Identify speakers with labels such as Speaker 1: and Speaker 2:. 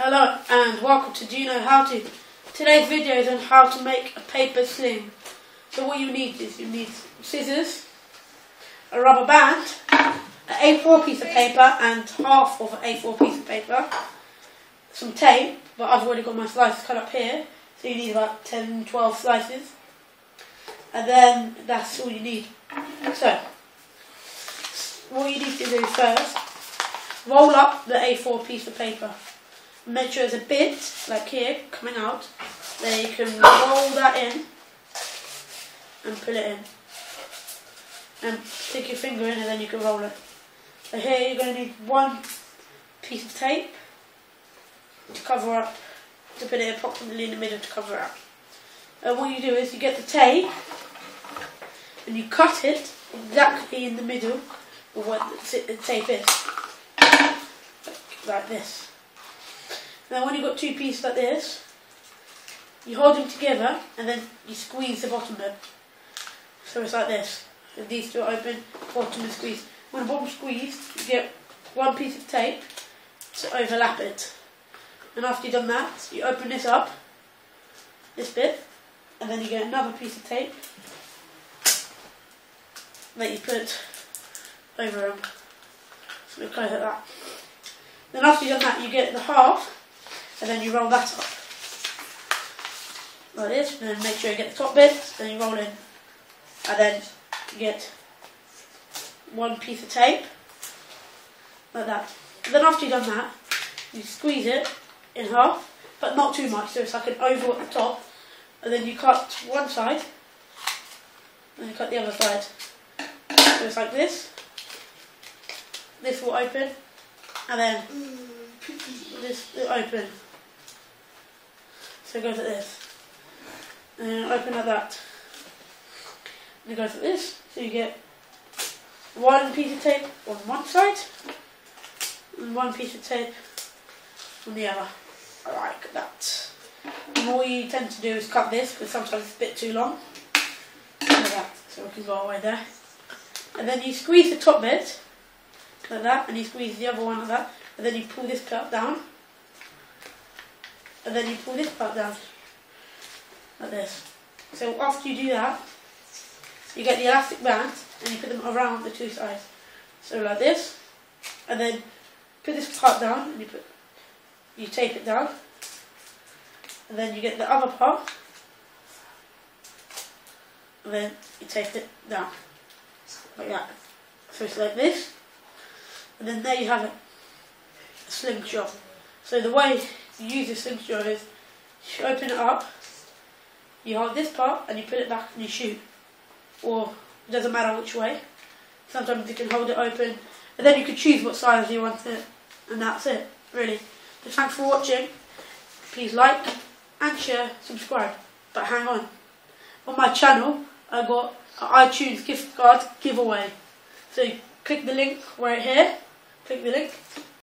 Speaker 1: Hello and welcome to Do You Know How To. Today's video is on how to make a paper sling. So what you need is scissors, a rubber band, an A4 piece of paper and half of an A4 piece of paper, some tape, but I've already got my slices cut up here, so you need about 10-12 slices, and then that's all you need. So what you need to do first, roll up the A4 piece of paper. Make sure there's a bit, like here, coming out. Then you can roll that in and put it in. And stick your finger in and then you can roll it. So here you're going to need one piece of tape to cover up, to put it approximately in the middle to cover up. And what you do is you get the tape and you cut it exactly in the middle of what the tape is. Like this. Now when you've got two pieces like this, you hold them together and then you squeeze the bottom bit. So it's like this. If these two are open, bottom is squeezed. When the bottom's squeezed, you get one piece of tape to overlap it. And after you've done that, you open this up, this bit, and then you get another piece of tape that you put over them. So it goes like that. Then after you've done that, you get the half, and then you roll that up. Like this, and then make sure you get the top bit, then you roll in. And then you get one piece of tape, like that. And then after you've done that, you squeeze it in half, but not too much, so it's like an oval at the top. And then you cut one side, and you cut the other side. So it's like this. This will open, and then this will open. So it goes like this. And then open like that. And it goes like this. So you get one piece of tape on one side and one piece of tape on the other. Like that. And all you tend to do is cut this because sometimes it's a bit too long. Like that. So we can go away there. And then you squeeze the top bit like that, and you squeeze the other one like that, and then you pull this part down, and then you pull this part down, like this. So after you do that, you get the elastic bands, and you put them around the two sides. So like this, and then put this part down, and you tape it down, and then you get the other part, and then you tape it down, like that. So it's like this. And then there you have it, a slingshot. So the way you use a slingshot is, you open it up, you hold this part and you put it back and you shoot. Or, it doesn't matter which way. Sometimes you can hold it open, and then you can choose what size you want it, and that's it, really. So thanks for watching. Please like and share, subscribe. But hang on my channel I got an iTunes gift card giveaway. So click the link right here. Click the link